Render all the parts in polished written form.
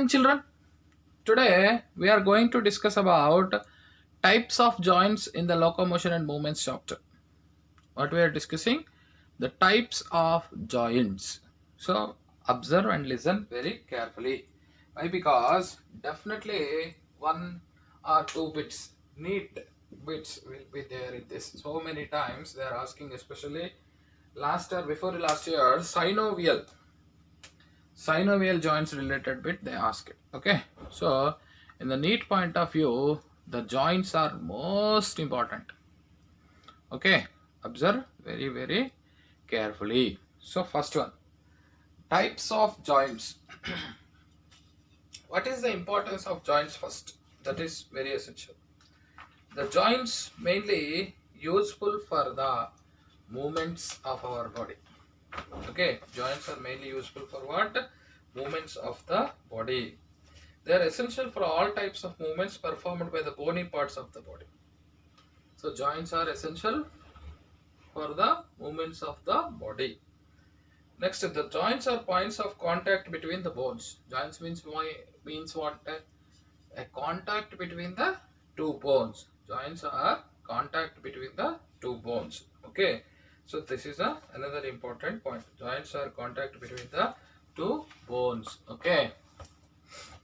morning, children. Today we are going to discuss about types of joints in the locomotion and movements chapter. What we are discussing? The types of joints. So observe and listen very carefully. Why? Because definitely one or two bits, neat bits will be there in this. So many times they are asking, especially last year, before last year, synovial joints related bit they ask it. Okay, so in the neat point of view, the joints are most important. Okay, observe very carefully. So first one, types of joints. What is the importance of joints first? That is very essential. The joints mainly useful for the movements of our body. Okay, joints are mainly useful for what? Movements of the body. They are essential for all types of movements performed by the bony parts of the body. So joints are essential for the movements of the body. Next, the joints are points of contact between the bones. Joints means what? A contact between the two bones. Joints are contact between the two bones. Okay. So this is another important point. Joints are contact between the two bones. Okay.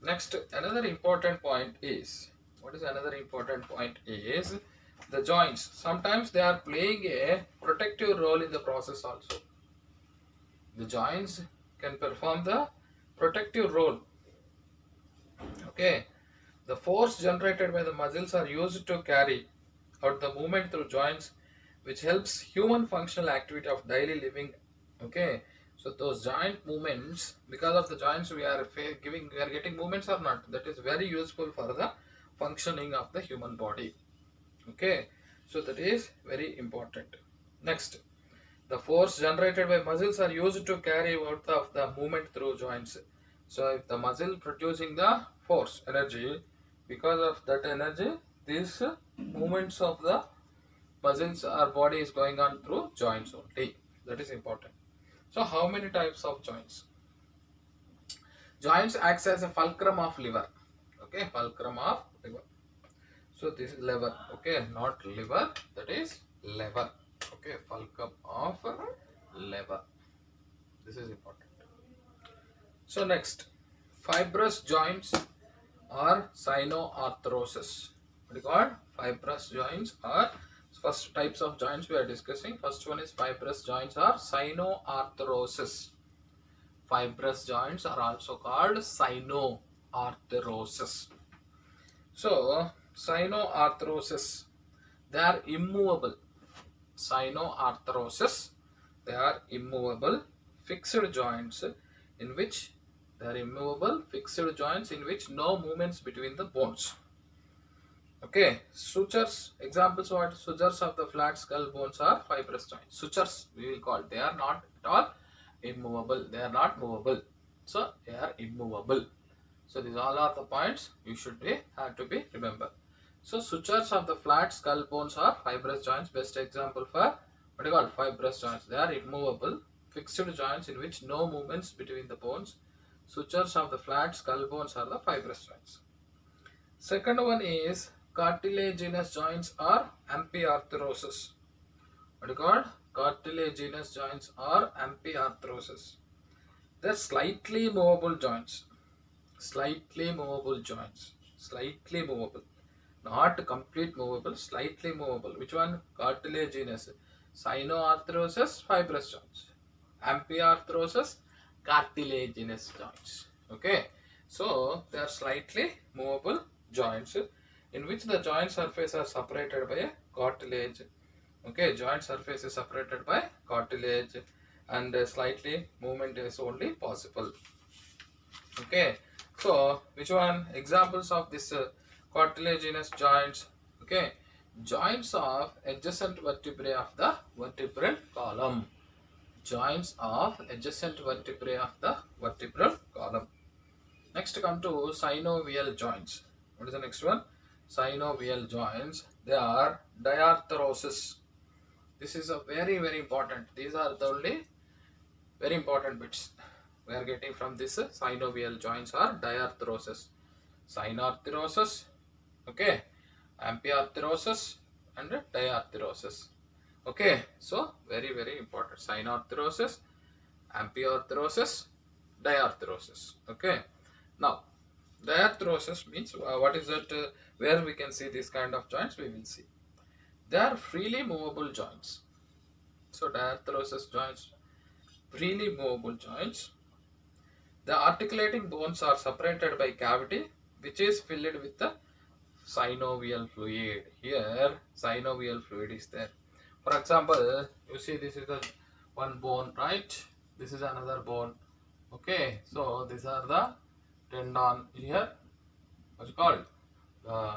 Next, another important point is, what is another important point is the joints. Sometimes they are playing a protective role in the process also. The joints can perform the protective role. Okay. The force generated by the muscles are used to carry out the movement through joints, which helps human functional activity of daily living. Okay, so those joint movements, because of the joints we are getting movements or not, that is very useful for the functioning of the human body. Okay, so that is very important. Next, the force generated by muscles are used to carry out the movement through joints. So if the muscle producing the force energy, because of that energy, these movements of the muscles or body is going on through joints only. That is important. So how many types of joints? Joints acts as a fulcrum of liver. Okay, fulcrum of liver. So this is lever. Okay, not liver. That is lever. Okay, fulcrum of lever. This is important. So next, fibrous joints or synoarthrosis. What do you call? Fibrous joints are first types of joints we are discussing. First one is fibrous joints or synoarthrosis. Fibrous joints are also called synoarthrosis. So synoarthrosis, they are immovable. Synoarthrosis, they are immovable fixed joints in which no movements between the bones. Okay, sutures, examples what? Sutures of the flat skull bones are fibrous joints. Sutures we will call, they are not at all immovable, they are not movable, so they are immovable. So these all are the points you should have to be remember. So sutures of the flat skull bones are fibrous joints. Best example for what you call fibrous joints. They are immovable fixed joints in which no movements between the bones. Sutures of the flat skull bones are the fibrous joints. Second one is cartilaginous joints or amphiarthrosis. What you call? Cartilaginous joints or amphiarthrosis. They're slightly movable joints. Slightly movable joints. Slightly movable. Not complete movable, slightly movable. Which one? Cartilaginous. Synoarthrosis, fibrous joints. Amphiarthrosis, cartilaginous joints. Okay. So they are slightly movable joints in which the joint surface are separated by a cartilage. Okay, joint surface is separated by cartilage and slightly movement is only possible. Okay, so which one? Examples of this cartilaginous joints. Okay, joints of adjacent vertebrae of the vertebral column. Joints of adjacent vertebrae of the vertebral column. Next come to synovial joints. What is the next one? Synovial joints. They are diarthrosis. This is a very important. These are the only very important bits. we are getting from this synovial joints are diarthrosis, synarthrosis, okay, amphiarthrosis and diarthrosis. Okay, so very important. Synarthrosis, amphiarthrosis, diarthrosis. Okay, now diarthrosis means what is that? Where we can see this kind of joints, we will see. They are freely movable joints. So diarthrosis joints, freely movable joints. The articulating bones are separated by cavity which is filled with the synovial fluid. Here synovial fluid is there. For example, you see this is the one bone, right? This is another bone. Okay, so these are the tendon here. What's it called? The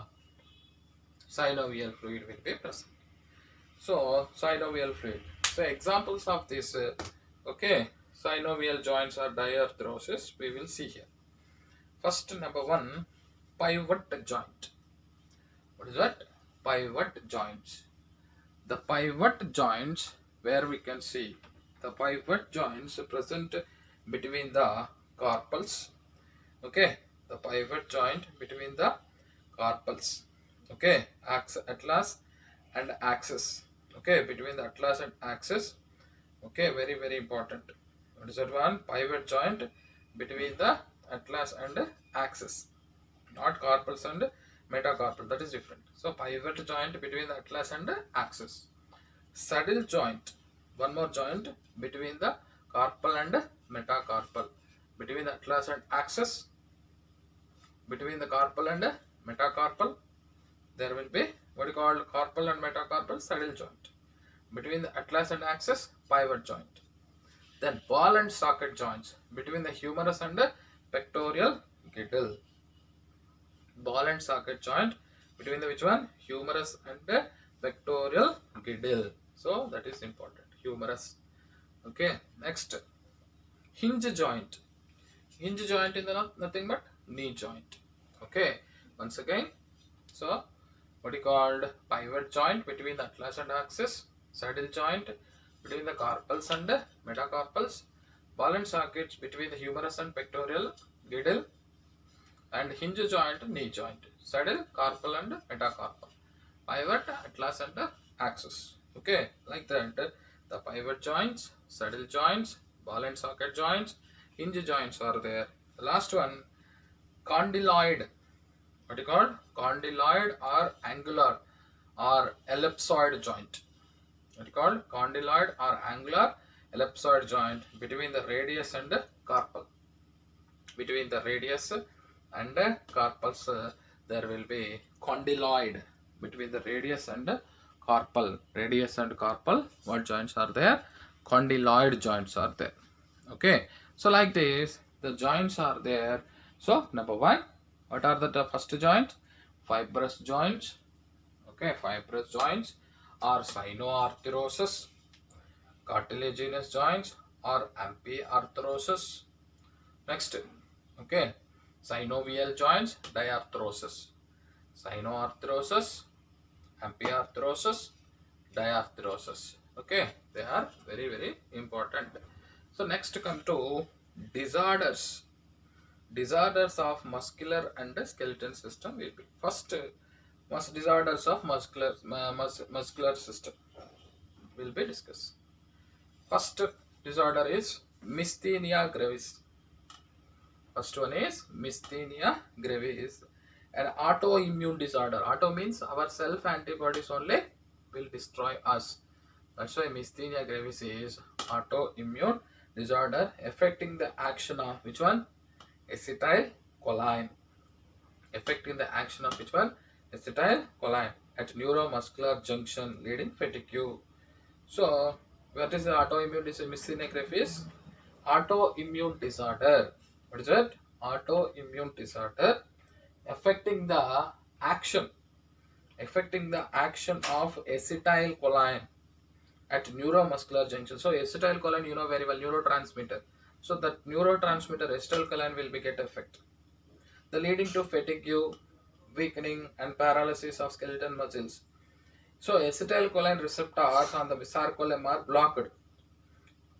synovial fluid will be present. So synovial fluid. So examples of this, okay, synovial joints or diarthrosis we will see here. First, number one, pivot joint. What is that? Pivot joints. The pivot joints, where we can see the pivot joints present between the carpals. Okay, the pivot joint between the carpals. Okay, atlas and axis. Okay, between the atlas and axis. Okay, very important. What is that one? Pivot joint between the atlas and axis. Not carpals and metacarpal, that is different. So pivot joint between the atlas and axis. Saddle joint, one more joint between the carpal and metacarpal. Between the atlas and axis, between the carpal and metacarpal, there will be what you call carpal and metacarpal saddle joint. Between the atlas and axis, pivot joint. Then ball and socket joints between the humerus and pectoral girdle. Ball and socket joint between the which one? Humerus and pectoral girdle. So that is important. Humerus. Okay. Next, hinge joint. Hinge joint is nothing but knee joint. Okay. Once again, so what is called pivot joint between the atlas and axis, saddle joint between the carpals and metacarpals, ball and sockets between the humerus and pectoral girdle, and hinge joint, knee joint, saddle, carpal and metacarpal, pivot, atlas and axis. Okay, like that, the pivot joints, saddle joints, ball and socket joints, hinge joints are there. The last one, condyloid. What is called? Condyloid or angular or ellipsoid joint. What is called? Condyloid or angular ellipsoid joint between the radius and carpal. Between the radius and carpals, there will be condyloid. Between the radius and carpal. Radius and carpal, what joints are there? Condyloid joints are there. Okay, so like this, the joints are there. So number one, what are the first joints? Fibrous joints. Okay, fibrous joints are synoarthrosis, cartilaginous joints or amphiarthrosis. Next, okay, synovial joints, diarthrosis, synoarthrosis, amphiarthrosis, diarthrosis. Okay, they are very important. So next come to disorders. Disorders of muscular and skeletal system will be first. Disorders of muscular system will be discussed. First disorder is myasthenia gravis. First one is myasthenia gravis, an autoimmune disorder. Auto means our self antibodies only will destroy us. That's why myasthenia gravis is autoimmune disorder affecting the action of which one? Acetylcholine. Affecting the action of which one? Acetylcholine at neuromuscular junction leading fatigue. So what is the autoimmune disorder? Myasthenia gravis, autoimmune disorder. What is it? Autoimmune disorder affecting the action of acetylcholine at neuromuscular junction. So acetylcholine, you know very well, neurotransmitter. So that neurotransmitter acetylcholine will be get affect. The leading to fatigue, weakening and paralysis of skeletal muscles. So acetylcholine receptors on the sarcolemma are blocked.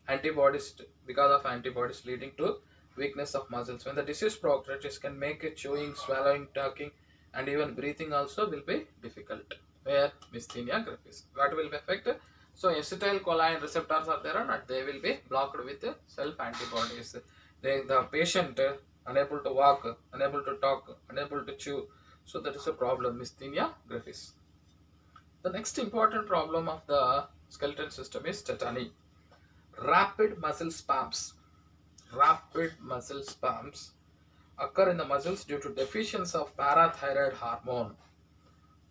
Antibodies, because of antibodies leading to weakness of muscles. When the disease progresses, can make it chewing, swallowing, talking, and even breathing also will be difficult. Where myasthenia gravis, what will be affected? So acetylcholine receptors are there or not? They will be blocked with self antibodies. The patient unable to walk, unable to talk, unable to chew. So that is a problem, myasthenia gravis. The next important problem of the skeleton system is tetany. Rapid muscle spasms. Rapid muscle spasms occur in the muscles due to deficiency of parathyroid hormone.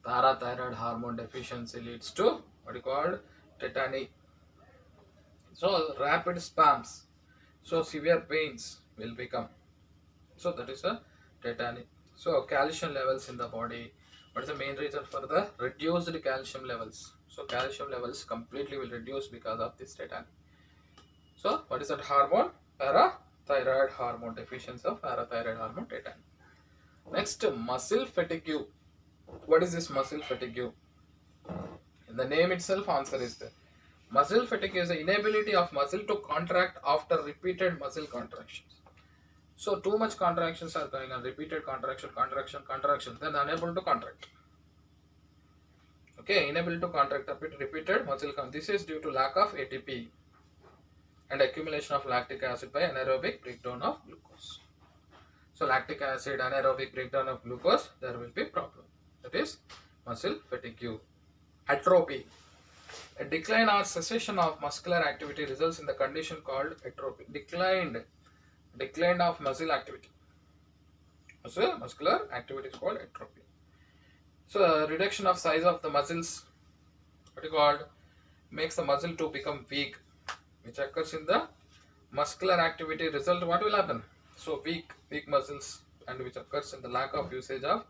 Parathyroid hormone deficiency leads to what is called tetany. So rapid spasms. So severe pains will become. So that is a tetany. So calcium levels in the body. What is the main reason for the reduced calcium levels? So calcium levels completely will reduce because of this tetany. So what is that hormone? Parathyroid hormone, deficiency of parathyroid hormone, tetany. Next, muscle fatigue. What is this muscle fatigue? In the name itself, answer is there. Muscle fatigue is the inability of muscle to contract after repeated muscle contractions. So too much contractions are going on, repeated contraction, then unable to contract. Okay, inability to contract, repeated muscle contraction. This is due to lack of ATP and accumulation of lactic acid by anaerobic breakdown of glucose. So lactic acid, anaerobic breakdown of glucose, there will be problem. That is muscle fatigue. Atrophy. A decline or cessation of muscular activity results in the condition called atrophy. Decline of muscle activity. So muscular activity is called atrophy. So reduction of size of the muscles, what is called, makes the muscle to become weak, which occurs in the muscular activity result. What will happen? So weak muscles, and which occurs in the lack of usage of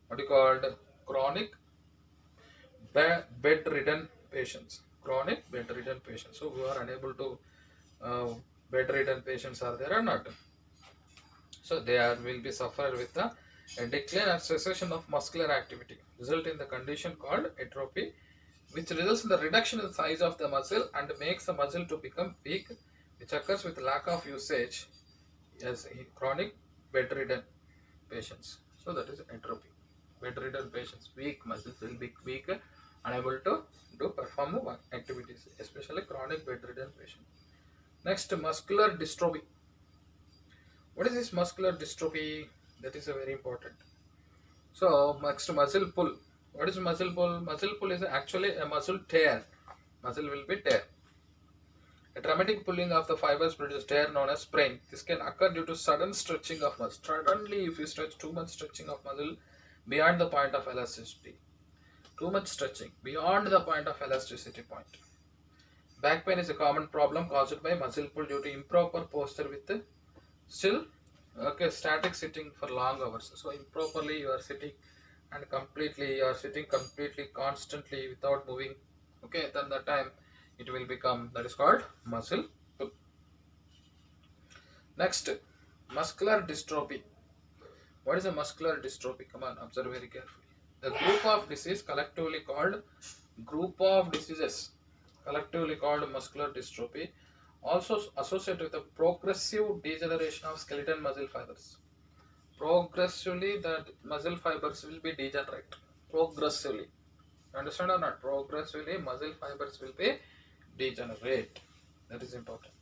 what is called chronic bedridden patients. Chronic bedridden patients. So who are unable to bedridden patients are there or not? So they will be suffered with a decline or cessation of muscular activity, result in the condition called atrophy, which results in the reduction in the size of the muscle and makes the muscle to become weak, which occurs with lack of usage as chronic bedridden patients. So that is atrophy. Bedridden patients, weak muscles will be weak, unable to perform the activities, especially chronic bedridden patient. Next, muscular dystrophy. What is this muscular dystrophy? That is a very important. So next, muscle pull. What is muscle pull? Muscle pull is actually a muscle tear. Muscle will be tear. A dramatic pulling of the fibers produces tear known as sprain. This can occur due to sudden stretching of muscle. Suddenly, if you stretch, too much stretching of muscle beyond the point of elasticity. Too much stretching beyond the point of elasticity point. Back pain is a common problem caused by muscle pull due to improper posture with still static sitting for long hours. So improperly you are sitting and you are sitting completely constantly without moving. Okay, then the time it will become, that is called muscle pull. Next, muscular dystrophy. What is a muscular dystrophy? Come on, observe very carefully. The group of diseases collectively called muscular dystrophy, also associated with a progressive degeneration of skeletal muscle fibers. Progressively, the muscle fibers will be degenerate. Progressively. Understand or not? Progressively, muscle fibers will be degenerate. That is important.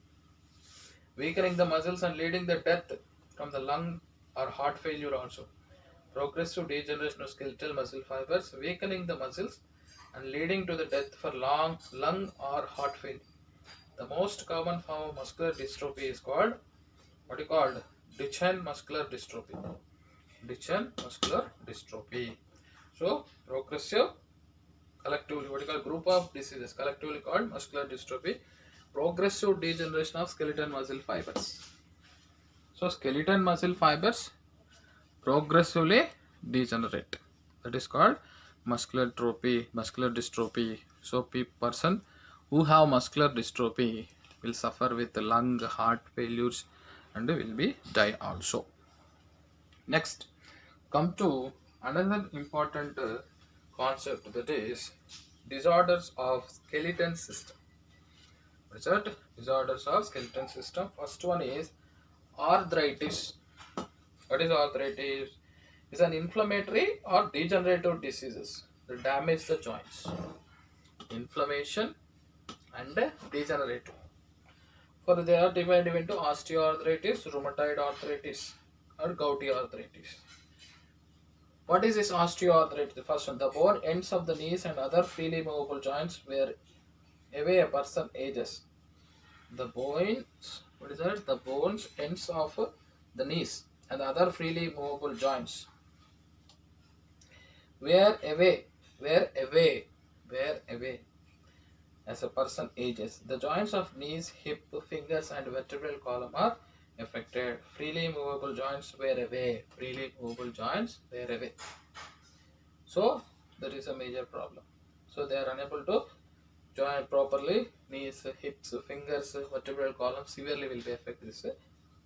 Weakening the muscles and leading the death from the lung or heart failure also. Progressive degeneration of skeletal muscle fibers, weakening the muscles and leading to the death for lung or heart failure. The most common form of muscular dystrophy is called, what is called, Duchenne muscular dystrophy. Duchenne muscular dystrophy. So progressive, collectively, what is called, group of diseases collectively called muscular dystrophy. Progressive degeneration of skeletal muscle fibers. So skeletal muscle fibers progressively degenerate. That is called muscular dystrophy. So person who have muscular dystrophy will suffer with lung, heart failures, and will be die also. Next, come to another important concept, that is disorders of skeleton system. What is that? Disorders of skeleton system. First one is Arthritis. What is arthritis? It's an inflammatory or degenerative diseases that damage the joints. Inflammation and degenerative. For they are divided into osteoarthritis, rheumatoid arthritis, or gouty arthritis. What is this osteoarthritis? The first one, the bone ends of the knees and other freely movable joints where away a person ages. The bones, what is that? The bones ends of the knees and other freely movable joints where away, where away as a person ages. The joints of knees, hip, fingers, and vertebral column are affected. Freely movable joints wear away. Freely movable joints wear away. So that is a major problem. So they are unable to join properly. Knees, hips, fingers, vertebral column severely will be affected. This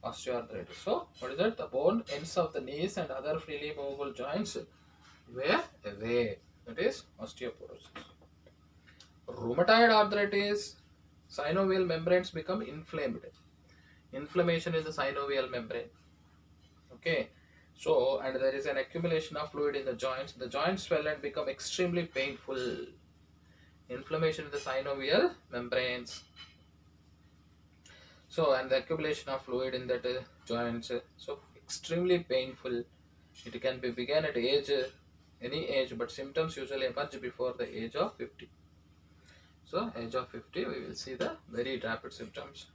osteoarthritis. So what is it? The bone ends of the knees and other freely movable joints wear away. That is osteoporosis. Rheumatoid arthritis, synovial membranes become inflamed. Inflammation is the synovial membrane. Okay. So, and there is an accumulation of fluid in the joints. The joints swell and become extremely painful. Inflammation in the synovial membranes. So, and the accumulation of fluid in that joints. So, extremely painful. It can be begun at age, any age, but symptoms usually emerge before the age of 50. So, age of 50, we will see the very rapid symptoms.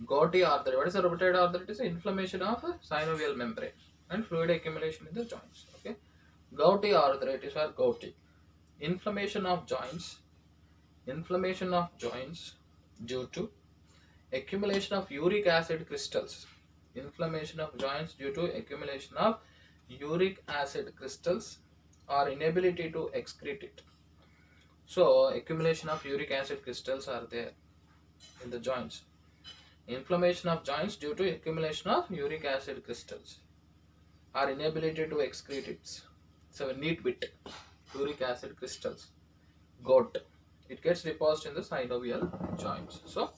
Gouty arthritis. What is a rheumatoid arthritis? Inflammation of synovial membrane and fluid accumulation in the joints. Okay. Gouty arthritis or gouty. Inflammation of joints. Inflammation of joints due to accumulation of uric acid crystals. Inflammation of joints due to accumulation of uric acid crystals or inability to excrete it. So, accumulation of uric acid crystals are there in the joints. Inflammation of joints due to accumulation of uric acid crystals or inability to excrete it. So, a neat bit. Uric acid crystals. Gout. It gets deposited in the synovial joints. So,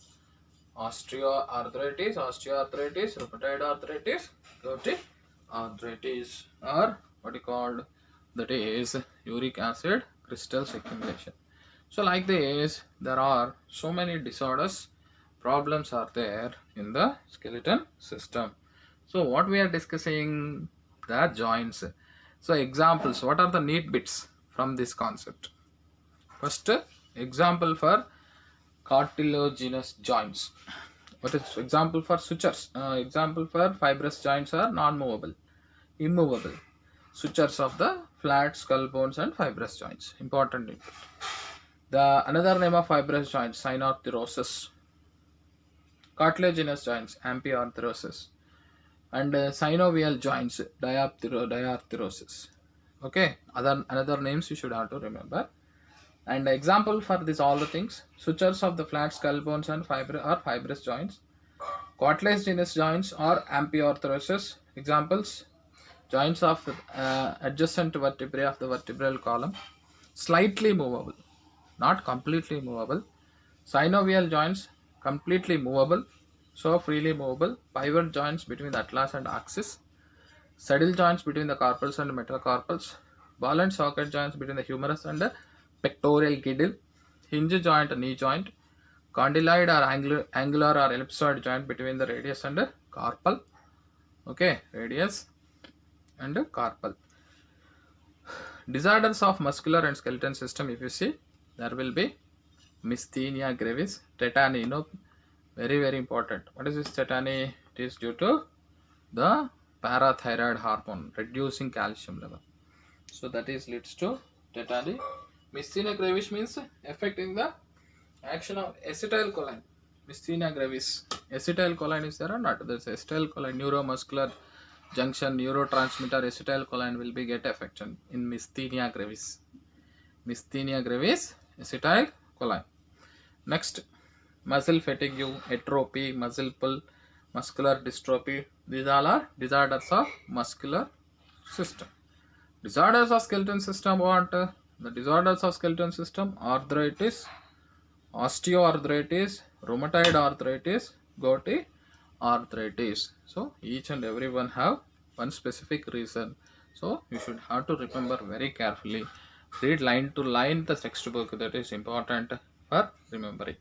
osteoarthritis, rheumatoid arthritis, gouty arthritis, or what you called, that is uric acid crystals accumulation. So like this, there are so many disorders, problems are there in the skeleton system. So what we are discussing, the joints. So examples, what are the neat bits from this concept? First, example for cartilaginous joints. What is example for sutures? Example for fibrous joints are non-movable, immovable. Sutures of the flat skull bones and fibrous joints. Important input. The another name of fibrous joints, synoarthrosis. Cartilaginous joints, amphiarthrosis. And synovial joints, diarthrosis. Okay, another names you should have to remember. And example for this all the things, sutures of the flat skull bones and fibrous joints. Cartilaginous joints or amphiarthrosis. Examples, joints of adjacent vertebrae of the vertebral column, slightly movable, not completely movable. Synovial joints, completely movable, so freely movable. Pivot joints between the atlas and axis. Saddle joints between the carpals and metacarpals. Ball and socket joints between the humerus and the pectoral girdle. Hinge joint and knee joint. Condyloid or angular or ellipsoid joint between the radius and the carpal. Okay, radius and carpal. Disorders of muscular and skeleton system, if you see, there will be myasthenia gravis, tetany. Very important. What is this tetany? It is due to the parathyroid hormone reducing calcium level. So that is leads to tetany. Myasthenia gravis means affecting the action of acetylcholine. Myasthenia gravis. Acetylcholine is there or not? There is acetylcholine, neuromuscular junction, neurotransmitter acetylcholine will be get affected in myasthenia gravis. Myasthenia gravis, acetylcholine. Next, muscle fatigue, atrophy, muscle pull, muscular dystrophy. These all are disorders of muscular system. Disorders of skeleton system, what? The disorders of skeleton system, arthritis, osteoarthritis, rheumatoid arthritis, gouty arthritis. So each and every one have one specific reason. So you should have to remember very carefully. Read line to line the textbook, that is important for remembering.